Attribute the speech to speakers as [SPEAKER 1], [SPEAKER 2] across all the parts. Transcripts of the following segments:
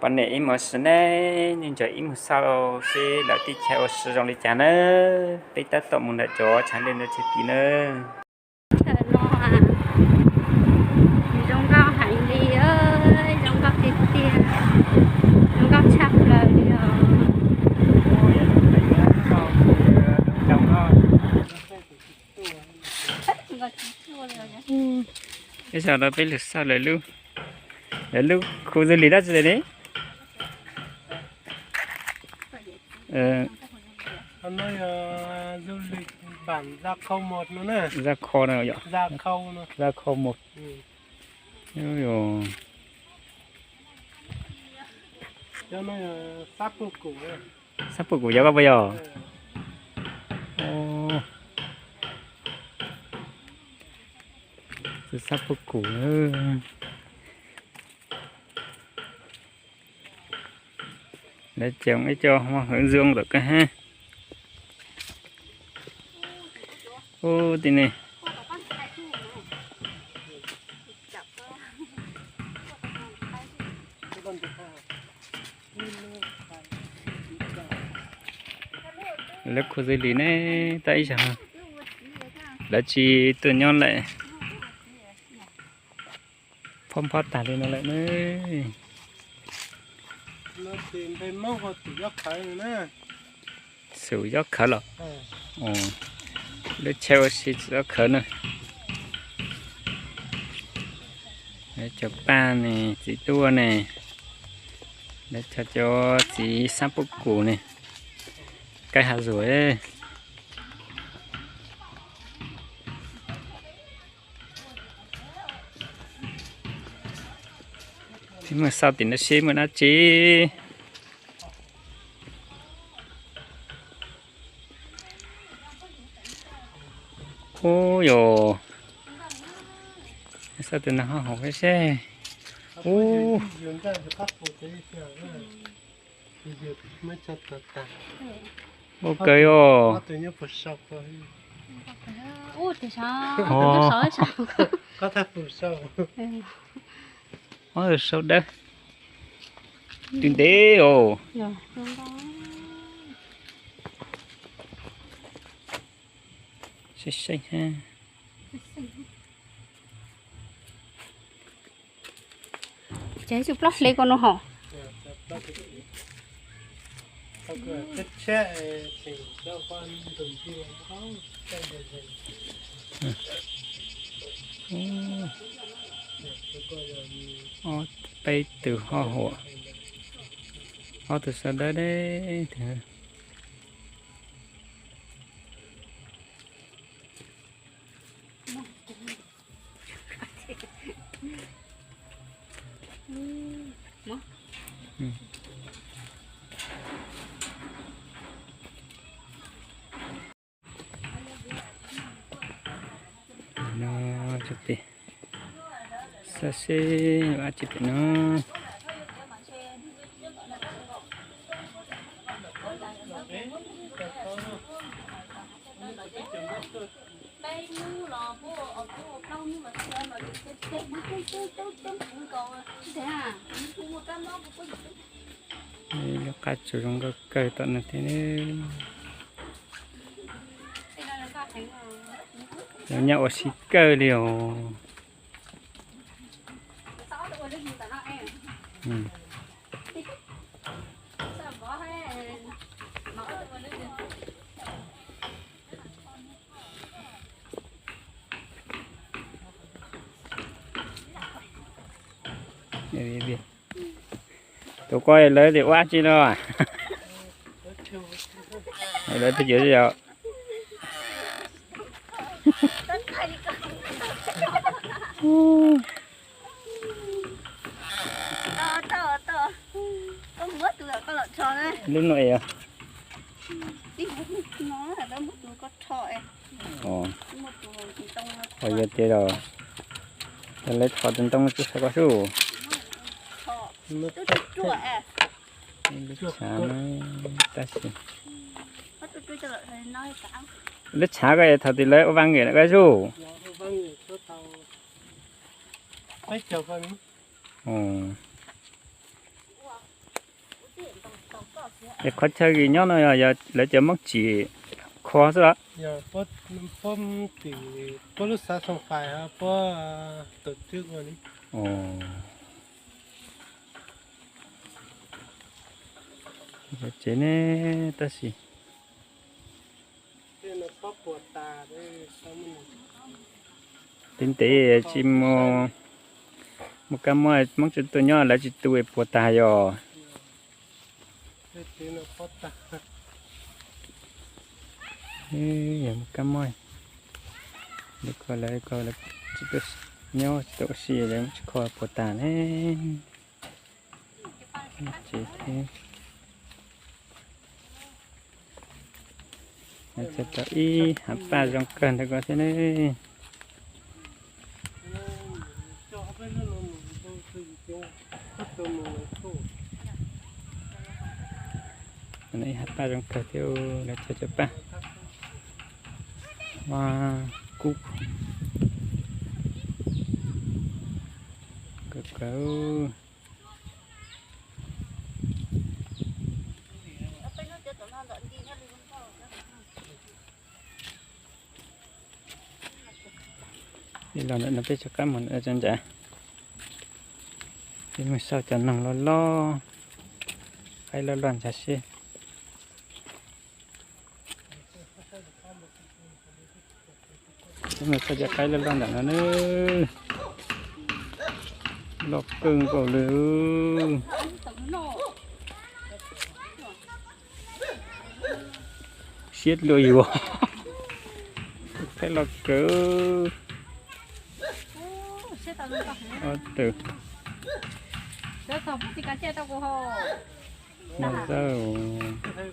[SPEAKER 1] bạn này im một số này nhưng cho im một sau sẽ là tí theo sử dụng để trả nữa tí ta tổng một đại cho trả lên được chỉ tí nữa
[SPEAKER 2] trong cao hành đi ơi trong cao thịt tiền trong cao chắp lời đi
[SPEAKER 1] bây giờ nó phải được sao lại luôn để lúc khu du lịch đó rồi đấy
[SPEAKER 3] anh nói du lịch bản Gia Khâu 1 nữa nè.
[SPEAKER 1] ra kho nào vậy
[SPEAKER 3] Gia Khâu nữa.
[SPEAKER 1] ra kho một rồi
[SPEAKER 3] Cho nó sắp của cũ này.
[SPEAKER 1] sắp của giáo bây giờ sắp của nữa để trồng ấy cho hoa hướng dương được cái ha ô tí này lớp khu du lịch này tại sao đã chỉ từ nhon lại phong phát tả lên nó lại nữa
[SPEAKER 3] Nó tìm thấy mốc họ tự giác khởi nữa nè.
[SPEAKER 1] sử dụng khởi lọ để treo xịt gió khởi nữa để cho ba này chỉ tua này để cho chỉ sắp bút củ này cây hạt rủi ấy. Thế mà sao thì nó xí mà nó chỉ ô dồ sao thì nó học cái xe ô ok ô
[SPEAKER 2] ủa thì sao nó sỏi sao
[SPEAKER 3] có thể phủ sâu
[SPEAKER 1] ôi sao đó kinh tế ồ xinh xinh ha
[SPEAKER 2] chế chụp lót lấy con nó hả
[SPEAKER 3] cái xe thì cho con dùng chi không
[SPEAKER 1] bay từ hoa hộ hoa từ sau đó đấy nó chụp đi sa xê và chụp nó nó cá chủ trong cái cây tận này thế nên nó nhậu xí cơ liều biết tôi coi lấy thì quá chi đâu à lấy tôi chữa rồi lúc này à bây giờ thế rồi lấy thọ tận trong cái sao có số lúc sáng ta xin lúc sáng cái thọ thì lấy ở vang cái cái số
[SPEAKER 3] mấy chầu con
[SPEAKER 1] để khó chơi gì nhớ nó giờ lấy cho mất chỉ khó rồi.
[SPEAKER 3] giờ bớt thì bớt lúc sáng xong phải ha bớt tổ chức rồi đi
[SPEAKER 1] Ồ. Giờ chế nè ta xí.
[SPEAKER 3] thế nó có bột tà đấy sao mình
[SPEAKER 1] Tính tế chim một cái mồi mong chút tôi nhớ là chỉ tôi bùa tài rồi.
[SPEAKER 3] thế nó có tà
[SPEAKER 1] Ê, một cái mồi. Được coi là chỉ tôi nhớ tôi xí để một coi bùa tài nè. Chỉ thế. Sẽ cho ý hạt ba trong cân để có thế này.
[SPEAKER 3] cho bên nó tôi nó tôi
[SPEAKER 1] Này hạt ba trong cân theo là cho ba. Wow, cúp. Cậu. Đi lo nữa nó biết cho các món ở trên chả. Thì mình sao cho nòng lo hay lo loạn chả xí. Nhưng mà sao cho cái lo loạn nó nữa. Lọc cưng cổ lưu. Xiết lùi vô. Cái lọc cưng. Từ
[SPEAKER 2] Đó không thì cá chết tao cũng hồ.
[SPEAKER 1] nó giờ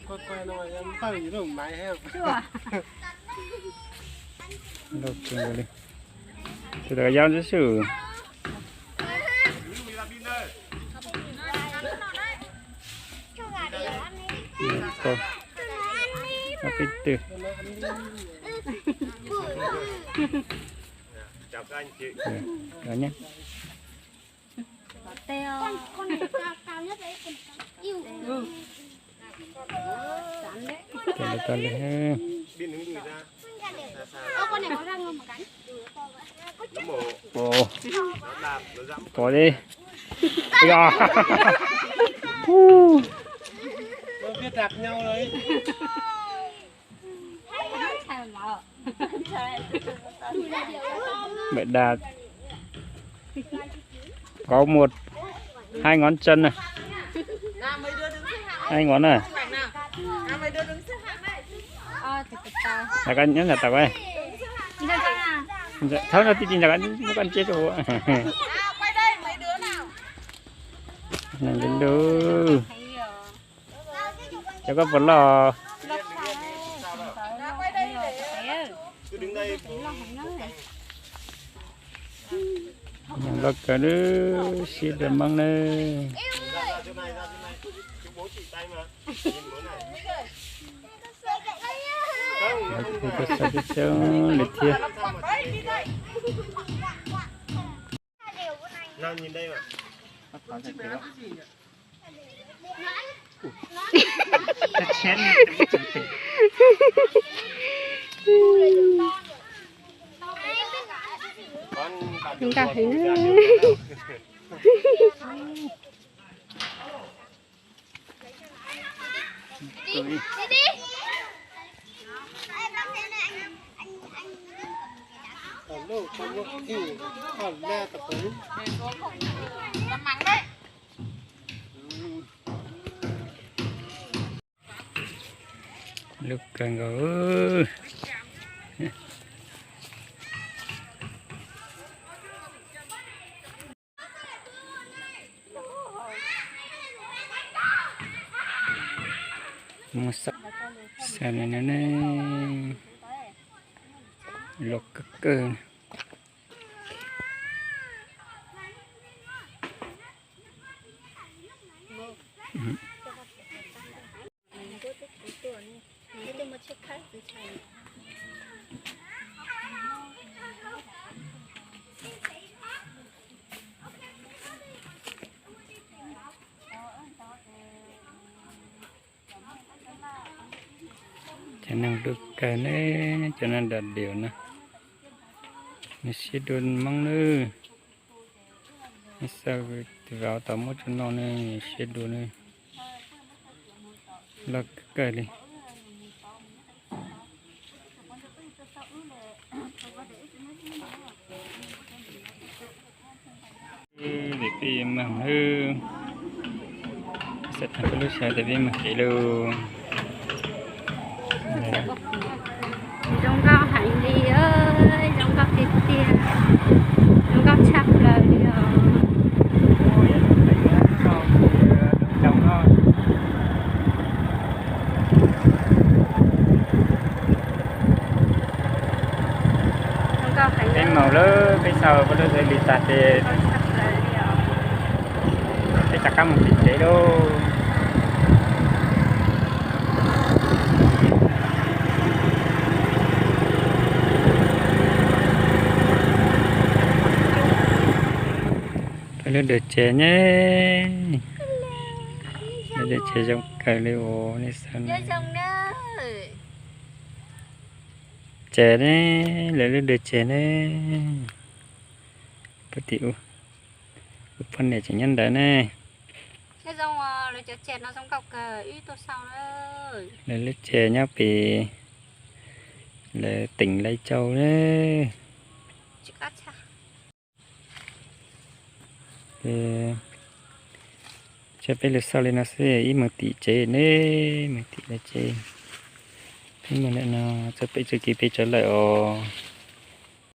[SPEAKER 3] coi nó em bao nhiêu đồng máy heo
[SPEAKER 2] Chưa.
[SPEAKER 1] lọc cưng rồi đi. Từ đó giao cho sự. Cô. Nó cái từ.
[SPEAKER 4] Chào các anh chị.
[SPEAKER 1] Đó nhé.
[SPEAKER 2] Teo.
[SPEAKER 5] Con này cao nhất đấy, con yêu.
[SPEAKER 2] Chán đấy.
[SPEAKER 1] Để to lên.
[SPEAKER 4] Biên đứng đùi ra.
[SPEAKER 5] Con này có răng không mà cắn?
[SPEAKER 4] Nó mổ,
[SPEAKER 1] Ồ,
[SPEAKER 4] nó làm, nó dẫm.
[SPEAKER 1] có đi. Bây giờ.
[SPEAKER 3] nó biết đạp nhau đấy
[SPEAKER 2] Chào mở.
[SPEAKER 1] Mẹ đạt. Có hai ngón chân này. Hai ngón này.
[SPEAKER 2] Thì tao.
[SPEAKER 1] Là cái nhớ là tao ấy.
[SPEAKER 2] Đi ra à?
[SPEAKER 1] Thôi nó tin là cái nó ăn chết rồi.
[SPEAKER 5] Quay đây, mấy đứa nào?
[SPEAKER 1] Này đến đâu. Cho có vấn lò.
[SPEAKER 5] Quay đây để
[SPEAKER 4] Cứ đứng đây.
[SPEAKER 1] Nhận lọc cả đứa. Xịt được măng này.
[SPEAKER 4] Ra chỗ này. Chú bố chỉ tay mà. Nhìn bố này. Không, nó không
[SPEAKER 1] Thì
[SPEAKER 4] vào.
[SPEAKER 1] có sao cho lịch thiệt.
[SPEAKER 4] Nào nhìn đây mà.
[SPEAKER 2] Chúng ta thấy nó.
[SPEAKER 5] đi đi.
[SPEAKER 3] còn đâu con nó kêu còn ra tập tới
[SPEAKER 5] Làm mắng đấy.
[SPEAKER 1] Lúc cần gỡ. Một sắc này nó này lột cực cơ. khả năng được cái này cho nên đạt điều nè nó sẽ đun măng nữa sao thì vào tàu một chỗ nó này sẽ đun này là cái đi để phim măng hư sẽ thành cái lúc sau để phim măng chỉ luôn
[SPEAKER 2] Trong cao hành đi ơi, trong cao thịt tiền, trong cao chắp lời đi rồi. Trong cao hành
[SPEAKER 1] cái màu lớn cái sau có đôi giày bị tạt thì
[SPEAKER 2] cao chắp lời đi rồi.
[SPEAKER 1] cái chắc cam một tí chế đâu phải lên được chế nhé lên được chế trong cái liều này sao
[SPEAKER 5] Chơi xong đó.
[SPEAKER 1] chế đấy lên được chế đấy bất tiểu phần này chỉ nhân đấy này
[SPEAKER 2] Thế xong rồi cho chèn nó xong cọc ít tôi sau đó.
[SPEAKER 1] lên chế nhá bị là tỉnh Lai Châu đấy
[SPEAKER 2] Chứ cắt cha.
[SPEAKER 1] thì cho bây giờ sau này nó sẽ ít một tí chế nè một tí là chế thế mà lại nó cho bây giờ kịp trở lại